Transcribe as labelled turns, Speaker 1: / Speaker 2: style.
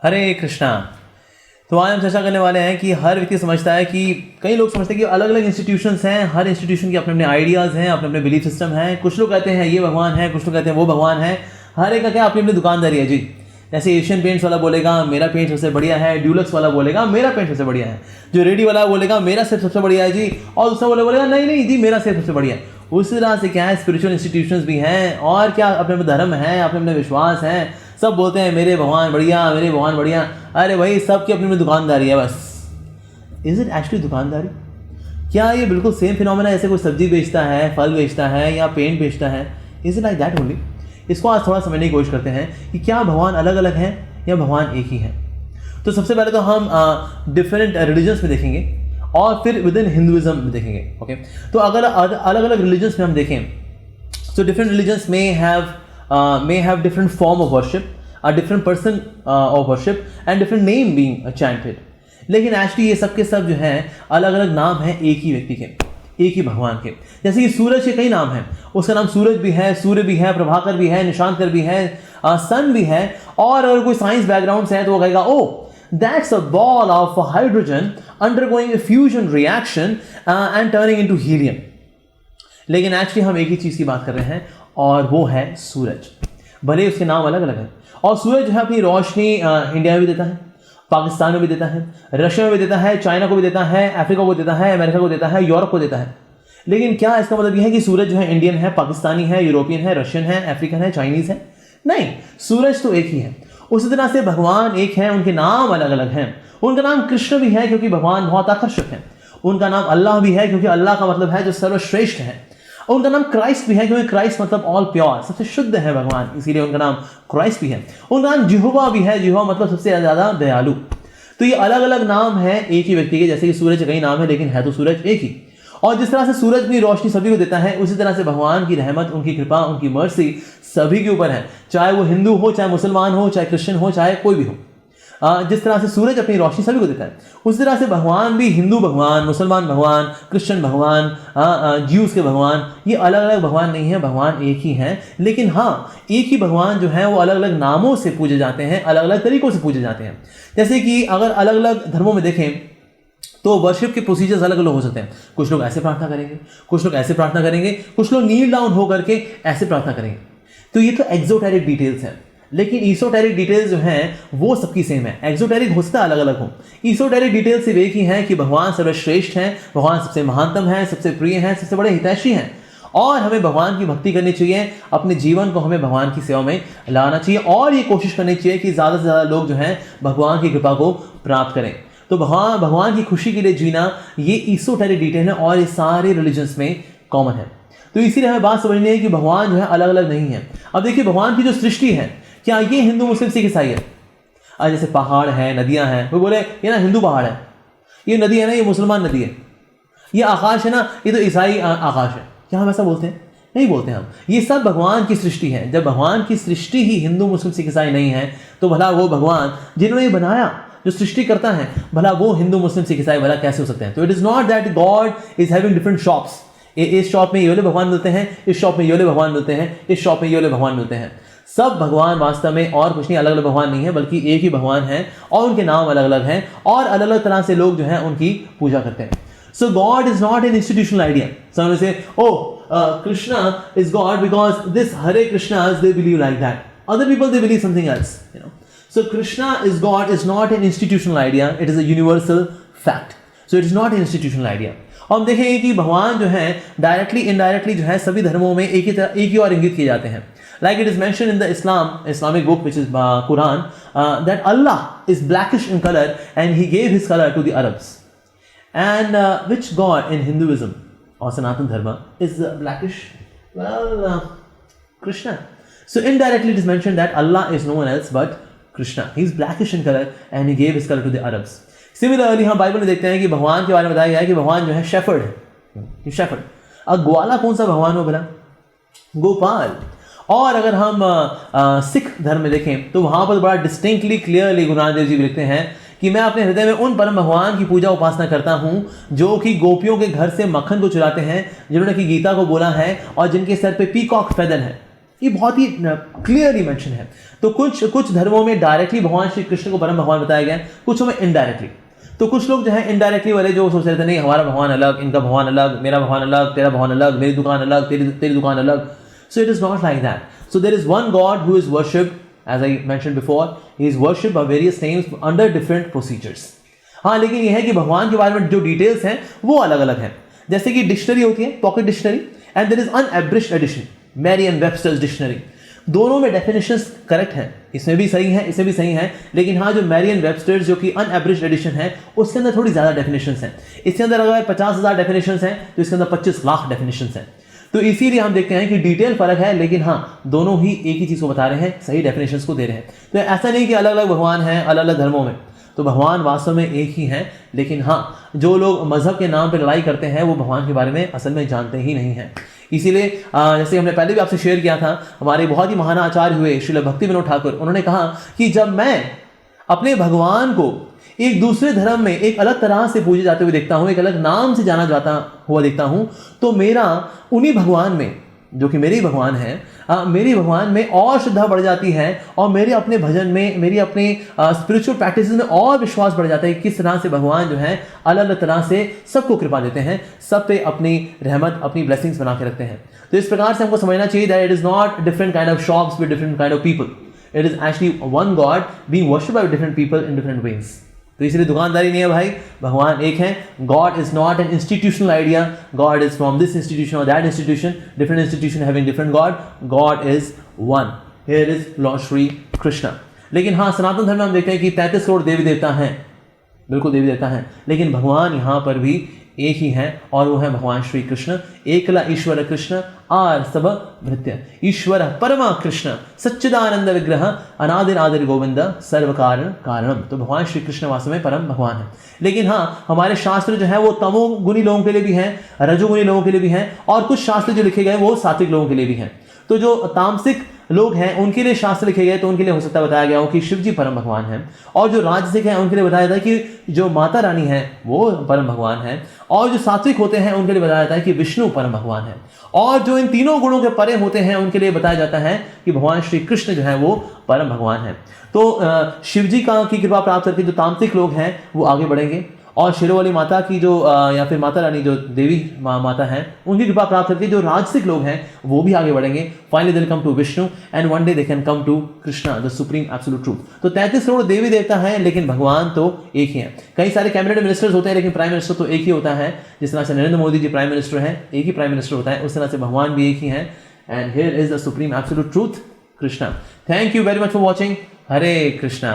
Speaker 1: हरे कृष्णा। तो आज हम चर्चा करने वाले हैं कि हर व्यक्ति समझता है कि कई लोग समझते हैं कि अलग अलग इंस्टीट्यूशंस हैं, हर इंस्टीट्यूशन के अपने अपने आइडियाज़ हैं, अपने अपने बिलीफ सिस्टम हैं। कुछ लोग कहते हैं ये भगवान है, कुछ लोग कहते हैं वो भगवान है। हर एक का क्या अपनी अपनी दुकानदारी है जी। जैसे एशियन पेंट्स वाला बोलेगा मेरा पेंट सबसे बढ़िया है, ड्यूलक्स वाला बोलेगा मेरा पेंट सबसे बढ़िया है, जो रेडी वाला बोलेगा मेरा सेब सबसे बढ़िया है जी, और दूसरा बोलेगा नहीं नहीं जी मेरा सेब सबसे बढ़िया है। उसी तरह से क्या है, स्पिरिचुअल इंस्टीट्यूशंस भी हैं और क्या अपने अपने धर्म हैं, अपने अपने विश्वास हैं। सब बोलते हैं मेरे भगवान बढ़िया, मेरे भगवान बढ़िया। अरे भाई सबकी अपनी अपनी दुकानदारी है बस। इज इट एक्चुअली दुकानदारी? क्या ये बिल्कुल सेम फिनोमेना जैसे कोई सब्जी बेचता है, फल बेचता है या पेंट बेचता है? Is it like that only? इसको आज थोड़ा समझने की कोशिश करते हैं कि क्या भगवान अलग अलग हैं या भगवान एक ही हैं। तो सबसे पहले तो हम डिफरेंट रिलीजन्स में देखेंगे और फिर विद इन हिंदुइज्म में देखेंगे। ओके, तो अगर अलग अलग रिलीजन्स में हम देखें तो different religions may have different form of worship, a different person of worship and different name being chanted. लेकिन एक्चुअली ये सब के सब जो हैं अलग अलग नाम हैं एक ही व्यक्ति के, एक ही भगवान के। जैसे कि सूरज के कई नाम हैं, उसका नाम सूरज भी है, सूर्य भी है, प्रभाकर भी है, निशांकर भी है, सन भी है। और अगर कोई साइंस बैकग्राउंड से है तो वो कहेगा ओ that's a ball of hydrogen undergoing A fusion reaction and turning into helium. लेकिन एक्चुअली हम एक ही चीज़ की बात कर रहे हैं और वो है सूरज। भले उसके नाम अलग अलग हैं। और सूरज जो है अपनी रोशनी इंडिया में भी देता है, पाकिस्तान में भी देता है, रशिया में भी देता है, चाइना को भी देता है, अफ्रीका को देता है, अमेरिका को देता है, यूरोप को देता है। लेकिन क्या इसका मतलब यह है कि सूरज जो है इंडियन है, पाकिस्तानी है, यूरोपियन है, रशियन है, अफ्रीकन है, चाइनीज है? नहीं, सूरज तो एक ही है। उसी तरह से भगवान एक है, उनके नाम अलग अलग हैं। उनका नाम कृष्ण भी है क्योंकि भगवान बहुत आकर्षक है। उनका नाम अल्लाह भी है क्योंकि अल्लाह का मतलब है जो सर्वश्रेष्ठ है। उनका नाम क्राइस्ट भी है क्योंकि क्राइस्ट मतलब ऑल प्योर, सबसे शुद्ध है भगवान, इसीलिए उनका नाम क्राइस्ट भी है। उनका नाम जिहोवा भी है, जिहोवा मतलब सबसे ज्यादा दयालु। तो ये अलग अलग नाम है एक ही व्यक्ति के। जैसे कि सूरज के कई नाम है लेकिन है तो सूरज एक ही। और जिस तरह से सूरज अपनी रोशनी सभी को देता है, उसी तरह से भगवान की रहमत, उनकी कृपा, उनकी मर्सी सभी के ऊपर है, चाहे वो हिंदू हो, चाहे मुसलमान हो, चाहे क्रिश्चियन हो, चाहे कोई भी हो। जिस तरह से सूरज अपनी रोशनी सभी को देता है, उसी तरह से भगवान भी, हिंदू भगवान, मुसलमान भगवान, क्रिश्चियन भगवान, ज्यूस के भगवान, ये अलग अलग भगवान नहीं है, भगवान एक ही हैं। लेकिन हाँ, एक ही भगवान जो है वो अलग अलग नामों से पूजे जाते हैं, अलग अलग तरीकों से पूजे जाते हैं। जैसे कि अगर अलग अलग धर्मों में देखें तो वर्शिप के प्रोसीजर्स अलग अलग हो सकते हैं। कुछ लोग ऐसे प्रार्थना करेंगे, कुछ लोग ऐसे प्रार्थना करेंगे, कुछ लोग नील डाउन होकर के ऐसे प्रार्थना करेंगे। तो ये तो एक्सोटेरिक डिटेल्स हैं। लेकिन ईसोटेरिक डिटेल्स जो हैं वो सबकी सेम है। एक्सोटेरिक हो सकता है अलग अलग हो, ईसोटेरिक डिटेल्स सिर्फ एक ही हैं कि भगवान सर्वश्रेष्ठ हैं, भगवान सबसे महानतम हैं, सबसे प्रिय हैं, सबसे बड़े हितैषी हैं। और हमें भगवान की भक्ति करनी चाहिए, अपने जीवन को हमें भगवान की सेवा में लाना चाहिए और ये कोशिश करनी चाहिए कि ज़्यादा से ज़्यादा लोग जो हैं भगवान की कृपा को प्राप्त करें। तो भगवान की खुशी के लिए जीना ये ईसोटेरिक डिटेल है और ये सारे रिलीजन्स में कॉमन है। तो इसीलिए हमें बात समझनी है कि भगवान जो है अलग अलग नहीं है। अब देखिए, भगवान की जो सृष्टि है, क्या ये हिंदू मुस्लिम सिख ईसाई है? जैसे पहाड़ है, नदियां हैं, वो बोले ये ना हिंदू पहाड़ है, ये नदी है ना ये मुसलमान नदी है, ये आकाश है ना ये तो ईसाई आकाश है। क्या हम ऐसा बोलते हैं? नहीं बोलते हम। ये सब भगवान की सृष्टि है। जब भगवान की सृष्टि ही हिंदू मुस्लिम सिख ईसाई नहीं है तो भला वो भगवान जिन्होंने बनाया, जो सृष्टि करता है, भला वो हिंदू मुस्लिम सिख ईसाई भला कैसे हो सकते हैं? तो it is not that God is having different shops. इस शॉप में ये वाले भगवान मिलते हैं, इस शॉप में ये वाले भगवान मिलते हैं, इस शॉप में ये वाले भगवान मिलते हैं। सब भगवान वास्तव में और कुछ नहीं, अलग अलग भगवान नहीं है, बल्कि एक ही भगवान है और उनके नाम अलग अलग हैं और अलग अलग तरह से लोग जो हैं उनकी पूजा करते हैं। So God is not an institutional idea. Some say, Krishna is God because this Hare Krishnas they believe like that. Other people they believe something else. So Krishna is God is not an institutional idea. It is a universal fact. So it is not an institutional idea. और हम देखेंगे कि भगवान जो है directly indirectly जो है सभी धर्मों में एक ही और इंगित किए जाते हैं। Like it is mentioned in the Islamic book, which is Quran, that Allah is blackish in color and He gave His color to the Arabs. And which God in Hinduism or Sanatana Dharma is blackish? Well, Krishna. So indirectly it is mentioned that Allah is no one else but Krishna. He is blackish in color and He gave His color to the Arabs. Similarly, हम Bible में देखते हैं कि भगवान के बारे में बताया गया है कि भगवान जो है शेफर्ड है, शेफर्ड। अब ग्वाला कौन सा भगवान हो भला? गोपाल। और अगर हम सिख धर्म में देखें तो वहां पर बड़ा डिस्टिंक्टली क्लियरली गुरु नानक देव जी लिखते हैं कि मैं अपने हृदय में उन परम भगवान की पूजा उपासना करता हूं जो कि गोपियों के घर से मक्खन को चुराते हैं, जिन्होंने कि गीता को बोला है और जिनके सर पे पीकॉक फेदर है। ये बहुत ही क्लियरली मेंशन है। तो कुछ धर्मों में डायरेक्टली भगवान श्री कृष्ण को परम भगवान बताया गया है, कुछ में इनडायरेक्टली। तो कुछ लोग जो है इनडायरेक्टली वाले जो सोच रहे थे नहीं हमारा भगवान अलग, इनका भगवान अलग, मेरा भगवान अलग, तेरा भगवान अलग, मेरी दुकान अलग, तेरी दुकान अलग। So it is not like that. So there is one God who is worshipped, as I mentioned before, he is worshipped by various names under different procedures. हाँ, लेकिन यह है कि भगवान के बारे में जो डिटेल्स हैं वो अलग अलग हैं। जैसे कि डिक्शनरी होती है, pocket dictionary, and there is unabridged edition, Merriam Webster's dictionary. दोनों में डेफिनेशंस करेक्ट हैं, इसमें भी सही है, इसमें भी सही है। लेकिन हाँ, जो मैरियन वेबस्टर्स जो कि अनएब्रिज्ड एडिशन है, उसके अंदर थोड़ी ज़्यादा डेफिनेशंस हैं। इसके अंदर अगर 50,000 डेफिनेशंस हैं तो इसके अंदर 25 लाख डेफिनेशंस हैं। तो इसीलिए हम देखते हैं कि डिटेल फर्क है, लेकिन हाँ दोनों ही एक ही चीज़ को बता रहे हैं, सही डेफिनेशंस को दे रहे हैं। तो ऐसा नहीं कि अलग अलग भगवान हैं अलग अलग धर्मों में, तो भगवान वास्तव में एक ही हैं। लेकिन हाँ, जो लोग मजहब के नाम पर लड़ाई करते हैं वो भगवान के बारे में असल में जानते ही नहीं हैं। इसीलिए जैसे हमने पहले भी आपसे शेयर किया था, हमारे बहुत ही महान आचार्य हुए श्रील भक्ति विनोद ठाकुर, उन्होंने कहा कि जब मैं अपने भगवान को एक दूसरे धर्म में एक अलग तरह से पूजे जाते हुए देखता हूँ, एक अलग नाम से जाना जाता हुआ देखता हूँ, तो मेरा उन्हीं भगवान में, जो कि मेरे ही भगवान है, मेरी भगवान में और श्रद्धा बढ़ जाती है, और मेरे अपने भजन में, मेरी अपने स्पिरिचुअल प्रैक्टिस में और विश्वास बढ़ जाता है। किस तरह से भगवान जो है अलग अलग तरह से सबको कृपा देते हैं, सब पे अपनी रहमत, अपनी ब्लेसिंग्स बना के रखते हैं। तो इस प्रकार से हमको समझना चाहिए that it is not different kind of shops with different kind of people, it is actually one God being worshipped by different people in different ways. तो इसलिए दुकानदारी नहीं है भाई, भगवान एक है। God is not an institutional idea, God is from this institution और that institution, different institution having different God, God is one. Here is lord Shri Krishna. लेकिन हाँ, सनातन धर्म में हम देखते हैं कि 33 करोड़ देवी देवता हैं, बिल्कुल देवी देवता हैं, लेकिन भगवान यहाँ पर भी एक ही हैं, और वो है भगवान श्री कृष्ण। एकला ईश्वर कृष्ण आर सब भृत्य, ईश्वर परमा कृष्ण सच्चिदानंद विग्रह अनादिर गोविंद सर्व कारण कारणम। तो भगवान श्री कृष्ण वास्तव में परम भगवान है। लेकिन हाँ, हमारे शास्त्र जो है वो तमोगुणी लोगों के लिए भी हैं, रजोगुणी लोगों के लिए भी हैं, और कुछ शास्त्र जो लिखे गए वो सात्विक लोगों के लिए भी हैं। तो जो तामसिक लोग हैं उनके लिए शास्त्र लिखे गए, तो उनके लिए हो सकता है बताया गया हो कि शिव जी परम भगवान हैं, और जो राजसिक हैं उनके लिए बताया जाता है कि जो माता रानी है वो परम भगवान है, और जो सात्विक होते हैं उनके लिए बताया जाता है कि विष्णु परम भगवान है, और जो इन तीनों गुणों के परे होते हैं उनके लिए बताया जाता है कि भगवान श्री कृष्ण जो है वो परम भगवान है। तो शिव जी की कृपा प्राप्त करके जो तामसिक लोग हैं वो आगे बढ़ेंगे, और शेरों वाली माता की जो या फिर माता रानी जो देवी माता हैं उनकी कृपा प्राप्त करके जो राजसिक लोग हैं वो भी आगे बढ़ेंगे। Finally they will come to Vishnu and one day they can come to Krishna, the supreme absolute truth. तो 33 करोड़ देवी देवता हैं, लेकिन भगवान तो एक ही हैं। कई सारे कैबिनेट मिनिस्टर्स होते हैं, लेकिन प्राइम मिनिस्टर तो एक ही होता है। जिस तरह से नरेंद्र मोदी जी प्राइम मिनिस्टर हैं, एक ही प्राइम मिनिस्टर होता है, उस तरह से भगवान भी एक ही हैं। And here is the supreme absolute truth, Krishna. Thank you very much for watching. Hare Krishna.